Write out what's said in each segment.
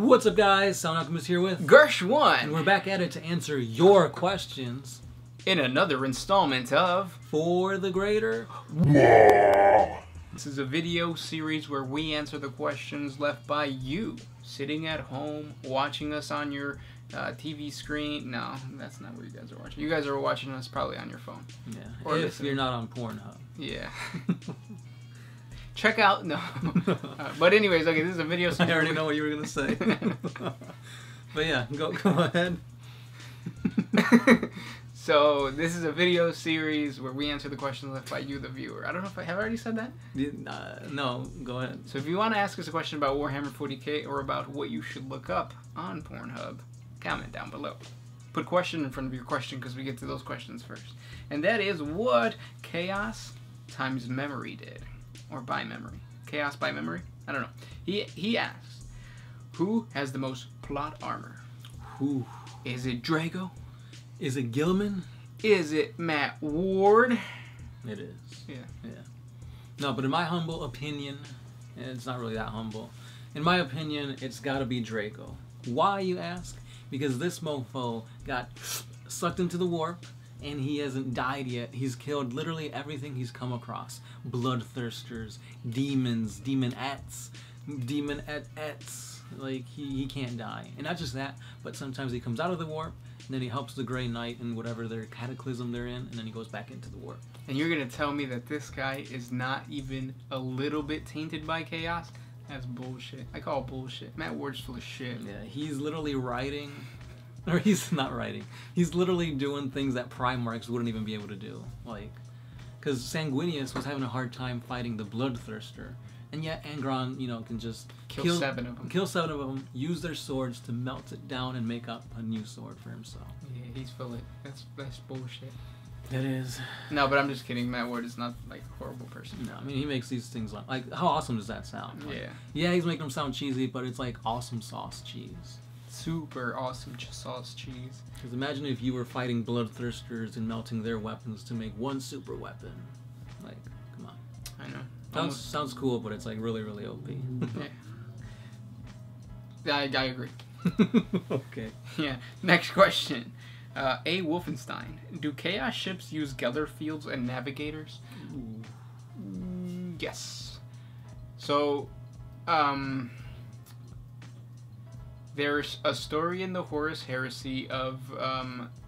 What's up, guys? Sound Alchemist here with Gersh1, and we're back at it to answer your questions in another installment of For the Greater. This is a video series where we answer the questions left by you sitting at home watching us on your TV screen. No, that's not what you guys are watching. You guys are watching us probably on your phone. Yeah, or if listening. you're not on Pornhub. Yeah. Check out, no. But anyways, okay, this is a video series. I already know what you were going to say. But yeah, go ahead. So this is a video series where we answer the questions left by you, the viewer. I don't know if I have already said that. No, go ahead. So if you want to ask us a question about Warhammer 40K or about what you should look up on Pornhub, comment down below. Put question in front of your question because we get to those questions first. And that is what Chaos times Memory did. Or by memory. Chaos by memory? I don't know. He asks, who has the most plot armor? Who? Is it Drago? Is it Gilman? Is it Matt Ward? It is. Yeah. Yeah. No, but in my humble opinion, and it's not really that humble, in my opinion, it's got to be Draco. Why, you ask? Because this mofo got sucked into the warp, and he hasn't died yet. He's killed literally everything he's come across. Bloodthirsters, demons, demonettes. Like, he can't die. And not just that, but sometimes he comes out of the warp, and then he helps the Grey Knight in whatever their cataclysm they're in, and then he goes back into the warp. And you're going to tell me that this guy is not even a little bit tainted by chaos? That's bullshit. I call bullshit. Matt Ward's full of shit. Yeah, he's literally writing... Or he's not writing. He's literally doing things that Primarchs wouldn't even be able to do. Like, because Sanguinius was having a hard time fighting the Bloodthirster. And yet Angron, you know, can just kill 7 of them. Kill 7 of them, use their swords to melt it down and make up a new sword for himself. Yeah, he's full of... That's bullshit. It is. No, but I'm just kidding. Matt Ward is not, like, a horrible person. No, I mean, he makes these things like how awesome does that sound? Like, yeah. Yeah, he's making them sound cheesy, but it's like awesome sauce cheese. Super awesome sauce cheese. Because imagine if you were fighting Bloodthirsters and melting their weapons to make one super weapon. Like, come on. I know. Sounds cool, but it's like really, really OP. Yeah. I agree. Okay. Yeah. Next question. A. Wolfenstein. Do Chaos ships use Geller fields and navigators? Yes. So, there's a story in the Horus Heresy of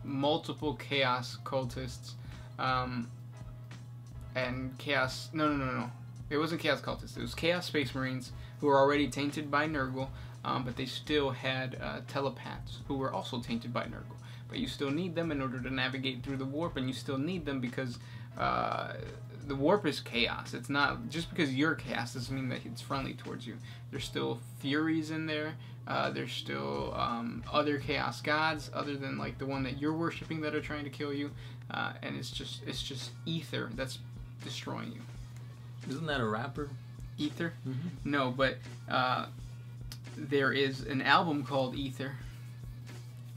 multiple Chaos cultists, and Chaos... No. It wasn't Chaos cultists. It was Chaos Space Marines who were already tainted by Nurgle, but they still had telepaths who were also tainted by Nurgle. But you still need them in order to navigate through the warp, and you still need them because the warp is chaos. It's not... Just because you're chaos doesn't mean that it's friendly towards you. There's still Furies in there. There's still other chaos gods other than like the one that you're worshipping that are trying to kill you, and it's just ether that's destroying you. Isn't that a rapper? Ether? Mm-hmm. No, but there is an album called Ether.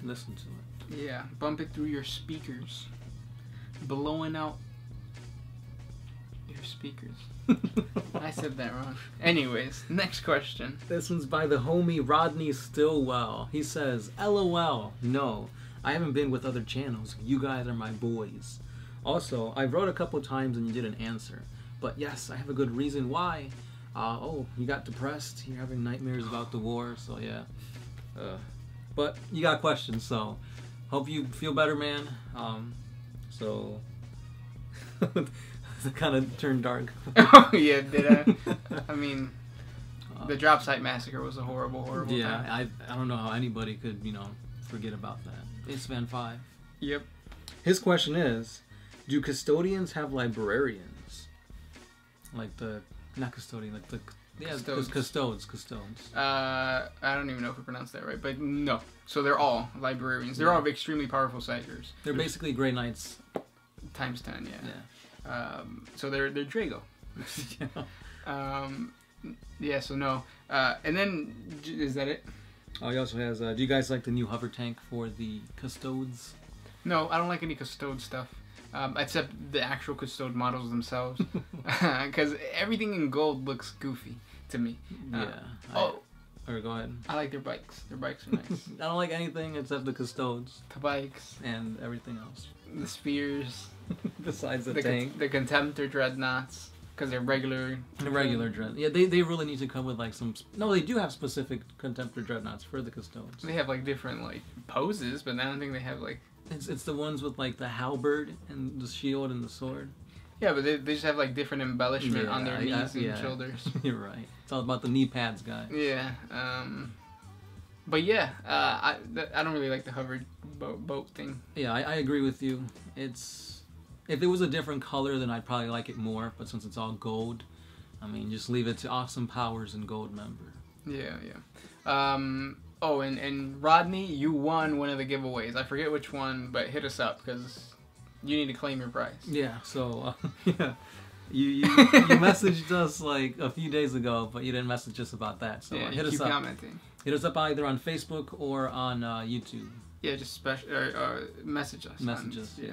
Listen to it. Yeah, bump it through your speakers, blowing out your speakers. I said that wrong. Anyways, next question. This one's by the homie Rodney Stillwell. He says, LOL, no, I haven't been with other channels. You guys are my boys. Also, I wrote a couple times and you didn't answer. But yes, I have a good reason why. Oh, you got depressed. You're having nightmares about the war, so yeah. But you got questions, so hope you feel better, man. So... It kind of turned dark. Oh, yeah, did I? I mean, the drop site massacre was a horrible time. Yeah, I don't know how anybody could, you know, forget about that. It's Van 5. Yep. His question is, do custodians have librarians? Like the... Not custodian, like the... Yeah, Custodes. I don't even know if we pronounced that right, but no. So they're all librarians. They're all extremely powerful psykers. They're basically Grey Knights. Times 10, yeah. So they're Drago. Yeah, so no. And then, is that it? Oh, he also has, do you guys like the new hover tank for the Custodes? No, I don't like any Custode stuff. Except the actual Custode models themselves. Because everything in gold looks goofy to me. Yeah. Or go ahead. I like their bikes. Their bikes are nice. I don't like anything except the Custodes. The bikes. And everything else. The spears. Besides the tank. The Contemptor Dreadnoughts. Because they're regular. The regular dread. Yeah, they really need to come with like some. No, they do have specific Contemptor Dreadnoughts for the Custodes. They have like different like poses, but I don't think they have like. It's the ones with like the halberd and the shield and the sword. Yeah, but they just have like different embellishment on their knees and shoulders. You're right. It's all about the knee pads, guy. Yeah. But yeah, I don't really like the hover boat thing. Yeah, I agree with you. It's if it was a different color, then I'd probably like it more. But since it's all gold, I mean, just leave it to Awesome Powers and Gold Member. Yeah, yeah. Oh, and Rodney, you won one of the giveaways. I forget which one, but hit us up because you need to claim your prize. Yeah. So yeah, you messaged us like a few days ago, but you didn't message us about that. So yeah, hit us up. Commenting. Hit us up either on Facebook or on YouTube. Yeah, just message us. Message us, yeah.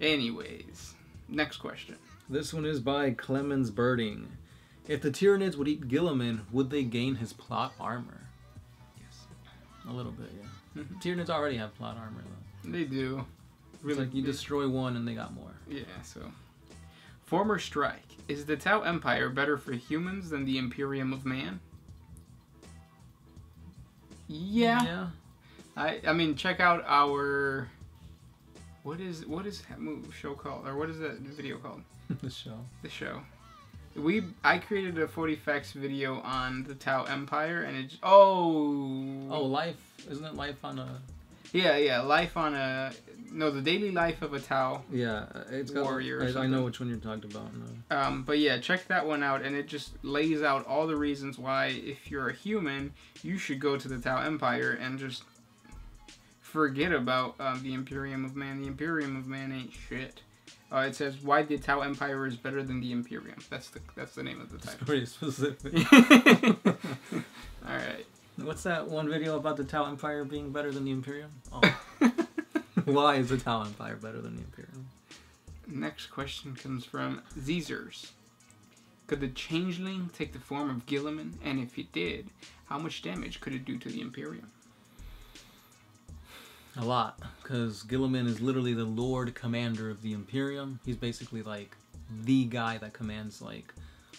Anyways, next question. This one is by Clemens Birding. If the Tyranids would eat Gilliman, would they gain his plot armor? Yes. A little bit, yeah. Tyranids already have plot armor, though. They do. Really, like you destroy one and they got more. Yeah, so. Former Strike. Is the Tau Empire better for humans than the Imperium of Man? Yeah. Yeah. I mean, check out our... What is that show called? Or what is that video called? The show. The show. I created a 40 facts video on the Tau Empire, and it... Oh, life. Isn't it life on a... Yeah, life on a... No, the daily life of a Tau. Yeah, it's got warrior. I know which one you're talking about. No. But yeah, check that one out, and it just lays out all the reasons why, if you're a human, you should go to the Tau Empire and just forget about the Imperium of Man. The Imperium of Man ain't shit. It says why the Tau Empire is better than the Imperium. That's the name of the title. It's pretty specific. All right. What's that one video about the Tau Empire being better than the Imperium? Oh. Why is the Tau Empire better than the Imperium? Next question comes from Zezers. Could the changeling take the form of Gilliman? And if it did, how much damage could it do to the Imperium? A lot, because Gilliman is literally the Lord Commander of the Imperium. He's basically like the guy that commands like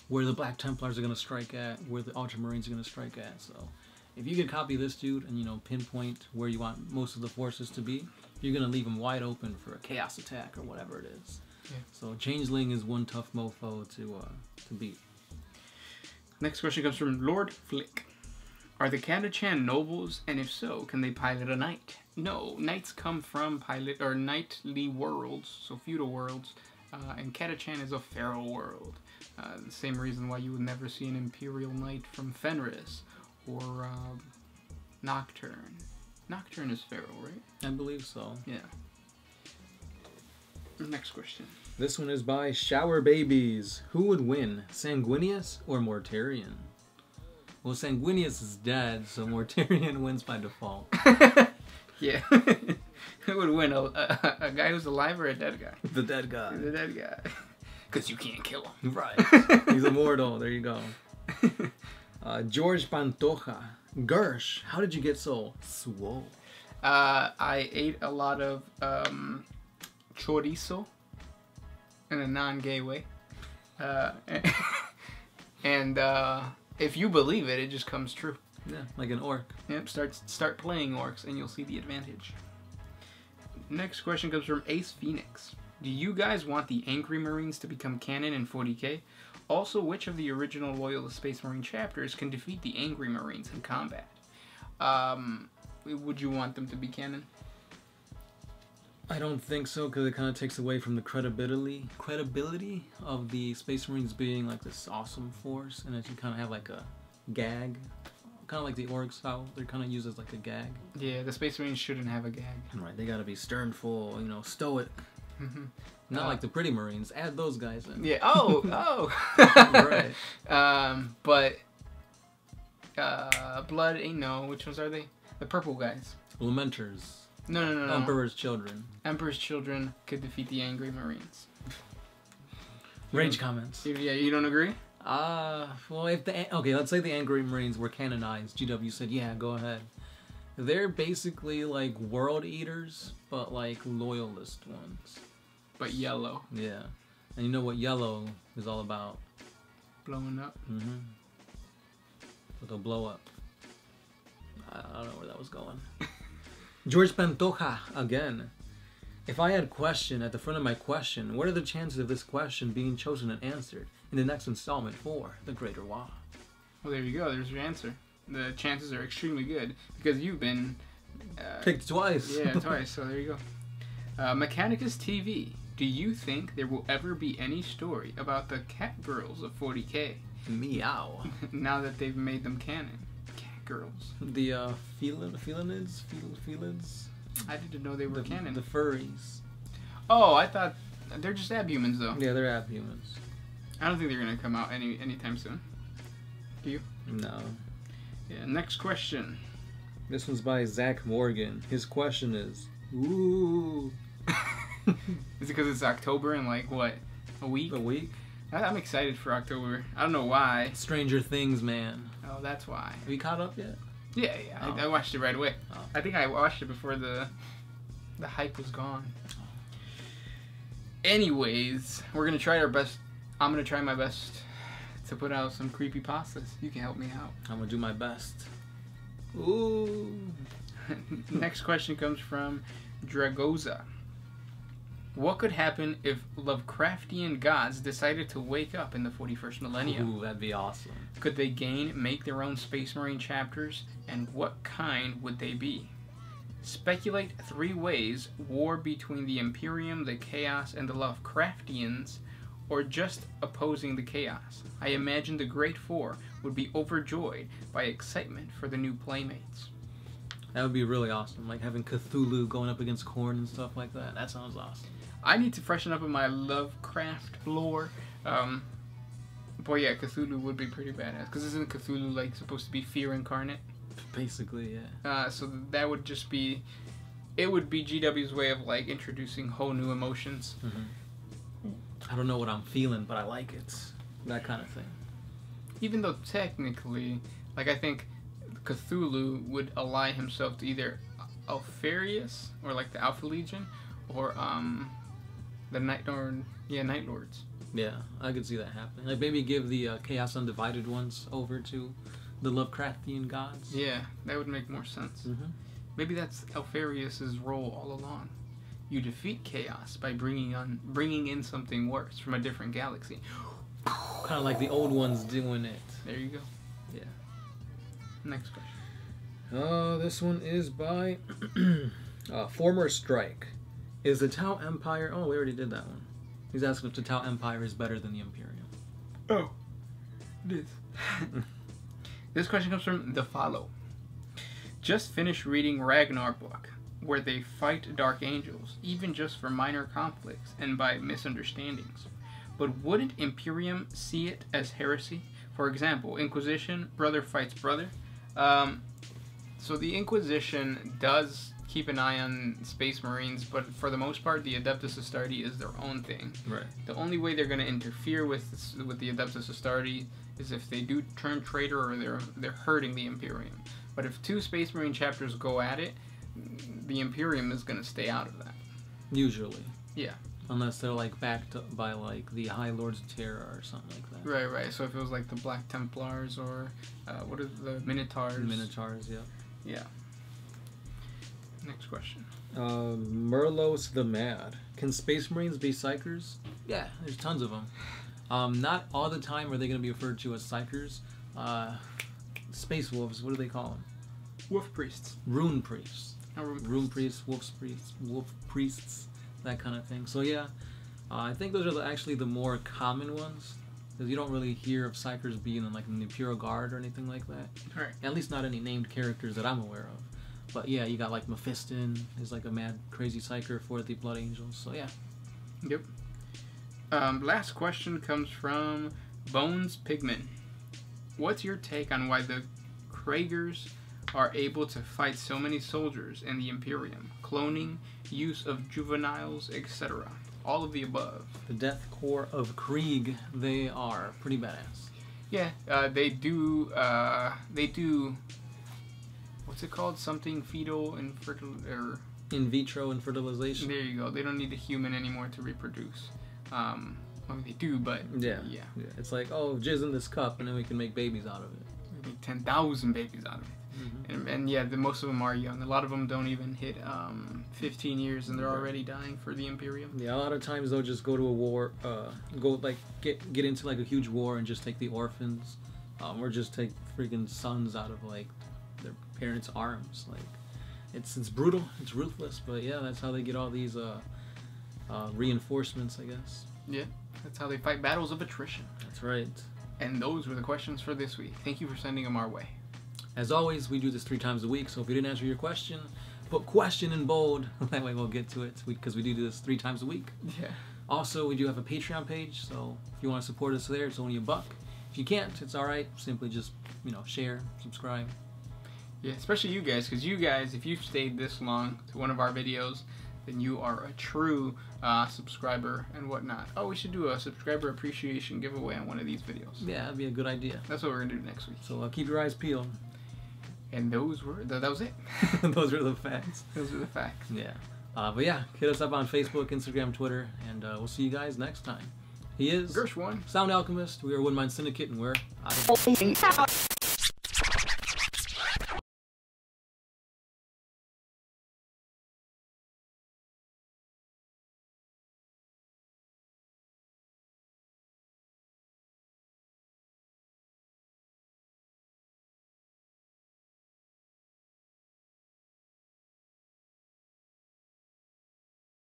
where the Black Templars are going to strike at, where the Ultramarines are going to strike at. So if you can copy this dude and, pinpoint where you want most of the forces to be, you're going to leave them wide open for a chaos attack or whatever it is. Yeah. So Changeling is one tough mofo to beat. Next question comes from Lord Flick. Are the Catachan nobles, and if so, can they pilot a knight? No, knights come from knightly worlds, so feudal worlds, and Catachan is a feral world. The same reason why you would never see an Imperial Knight from Fenris, or Nocturne. Nocturne is feral, right? I believe so. Yeah. Next question. This one is by Shower Babies. Who would win, Sanguinius or Mortarion? Well, Sanguinius is dead, so Mortarion wins by default. Yeah. Who would win, a guy who's alive or a dead guy? The dead guy. The dead guy. Because you can't kill him. Right. He's immortal. There you go. George Pantoja. Gersh, how did you get so swole? I ate a lot of chorizo in a non-gay way. And if you believe it, it just comes true. Yeah, like an orc. Yep, start playing orcs and you'll see the advantage. Next question comes from Ace Phoenix. Do you guys want the Angry Marines to become canon in 40k? Also, which of the original Loyalist Space Marine chapters can defeat the Angry Marines in combat? Would you want them to be canon? I don't think so, because it kind of takes away from the credibility of the Space Marines being like this awesome force, and that you kind of have like a gag, kind of like the orcs, how they're kind of used as like a gag. Yeah, the Space Marines shouldn't have a gag. Right, they gotta be sternful, stoic. Not like the Pretty Marines. Add those guys in. Yeah. Oh. Right. But Blood ain't no. Which ones are they? The purple guys. Lamenters. No. Emperor's Children. Emperor's Children could defeat the Angry Marines. Rage comments. Yeah, you don't agree? Well, if okay, let's say the Angry Marines were canonized. GW said, yeah, go ahead. They're basically like world eaters, but like loyalist ones. But yellow. Yeah. And you know what yellow is all about? Blowing up. Mm-hmm. But they'll blow up. I don't know where that was going. George Pantoja, again. If I had question at the front of my question, what are the chances of this question being chosen and answered in the next installment for The Greater Wa? Well, there you go. There's your answer. The chances are extremely good because you've been... picked twice. Yeah, twice. So there you go. Mechanicus TV. Do you think there will ever be any story about the Catgirls of 40K? Meow. Now that they've made them canon. Catgirls. The felinids? Felids? I didn't know they were canon. The furries. Oh, I thought... They're just abhumans, though. Yeah, they're abhumans. I don't think they're going to come out anytime soon. Do you? No. Yeah, next question. This one's by Zach Morgan. His question is, ooh. Is it because it's October and like, what, a week? A week? I'm excited for October. I don't know why. Stranger Things, man. Oh, that's why. Have you caught up yet? Yeah. Oh. I watched it right away. Oh. I think I watched it before the hype was gone. Anyways, we're going to try our best. I'm going to try my best to put out some creepypastas. You can help me out. I'm going to do my best. Ooh. Next question comes from Dragoza. What could happen if Lovecraftian gods decided to wake up in the 41st millennium? Ooh, that'd be awesome. Could they make their own Space Marine chapters, and what kind would they be? Speculate 3 ways: war between the Imperium, the Chaos, and the Lovecraftians, or just opposing the Chaos. I imagine the Great Four would be overjoyed by excitement for the new playmates. That would be really awesome. Like having Cthulhu going up against Khorne and stuff like that. That sounds awesome. I need to freshen up in my Lovecraft lore. Boy, yeah, Cthulhu would be pretty badass. Because isn't Cthulhu like supposed to be fear incarnate? Basically, yeah. So that would just be... It would be GW's way of like introducing whole new emotions. Mm-hmm. I don't know what I'm feeling, but I like it. That kind of thing. Even though technically, like I think Cthulhu would ally himself to either Alfarius, or like the Alpha Legion, or the Night Lords. Yeah, I could see that happening. Like maybe give the Chaos Undivided ones over to the Lovecraftian gods. Yeah, that would make more sense. Mm-hmm. Maybe that's Alfarius's role all along. You defeat Chaos by bringing in something worse from a different galaxy. Kind of like the old ones doing it. There you go. Yeah. Next question. This one is by Former Strike. Is the Tau Empire... Oh, we already did that one. He's asking if the Tau Empire is better than the Imperium. Oh. It is. This question comes from The Follow. Just finished reading Ragnar book, where they fight Dark Angels, even just for minor conflicts and by misunderstandings. But wouldn't Imperium see it as heresy? For example, Inquisition, brother fights brother. So the Inquisition does keep an eye on Space Marines, but for the most part, the Adeptus Astartes is their own thing. Right. The only way they're going to interfere with the Adeptus Astartes is if they do turn traitor or they're hurting the Imperium. But if 2 Space Marine chapters go at it, the Imperium is going to stay out of that. Usually. Yeah. Unless they're like backed up by like the High Lords of Terror or something like that. Right. So if it was like the Black Templars or what are the Minotaurs? Minotaurs, yeah. Yeah. Next question. Merlos the Mad. Can Space Marines be psykers? Yeah, there's tons of them. Not all the time are they going to be referred to as psykers. Space Wolves, what do they call them? Wolf Priests. Rune Priests. Oh, Rune Priests, Wolf Priests, that kind of thing. So yeah, I think those are actually the more common ones. Because you don't really hear of psykers being in like the Imperial Guard or anything like that. Right. At least not any named characters that I'm aware of. But yeah, you got like Mephiston is like a mad, crazy psyker for the Blood Angels. So yeah. Yep. Last question comes from Bones Pigman. What's your take on why the Kriegers are able to fight so many soldiers in the Imperium? Cloning, use of juveniles, etc. All of the above. The Death Corps of Krieg, they are pretty badass. Yeah, they do. What's it called? Something fetal or in vitro and fertilization. There you go. They don't need a human anymore to reproduce. I mean, they do, but yeah. It's like, oh, jizz in this cup, and then we can make babies out of it. Maybe 10,000 babies out of it. Mm-hmm. And yeah, most of them are young. A lot of them don't even hit 15 years, and they're already dying for the Imperium. Yeah, a lot of times they'll just go to a war, get into like a huge war and just take the orphans, or just take freaking sons out of like their parents' arms. Like, it's brutal, it's ruthless, but yeah, that's how they get all these reinforcements, I guess. Yeah, that's how they fight battles of attrition. That's right. And those were the questions for this week. Thank you for sending them our way. As always, we do this 3 times a week, so if we didn't answer your question, put question in bold. That way we'll get to it, because we do this 3 times a week. Yeah. Also, we do have a Patreon page, so if you want to support us there, it's only $1. If you can't, it's alright. Simply just, share, subscribe. Yeah, especially you guys, because you guys, if you've stayed this long to one of our videos, then you are a true subscriber and whatnot. Oh, we should do a subscriber appreciation giveaway on one of these videos. Yeah, that'd be a good idea. That's what we're gonna do next week. So keep your eyes peeled. And that was it. Those are the facts. Those are the facts. Yeah. But yeah, hit us up on Facebook, Instagram, Twitter, and we'll see you guys next time. He is Gershwin, Sound Alchemist. We are One Mind Syndicate, and we're out of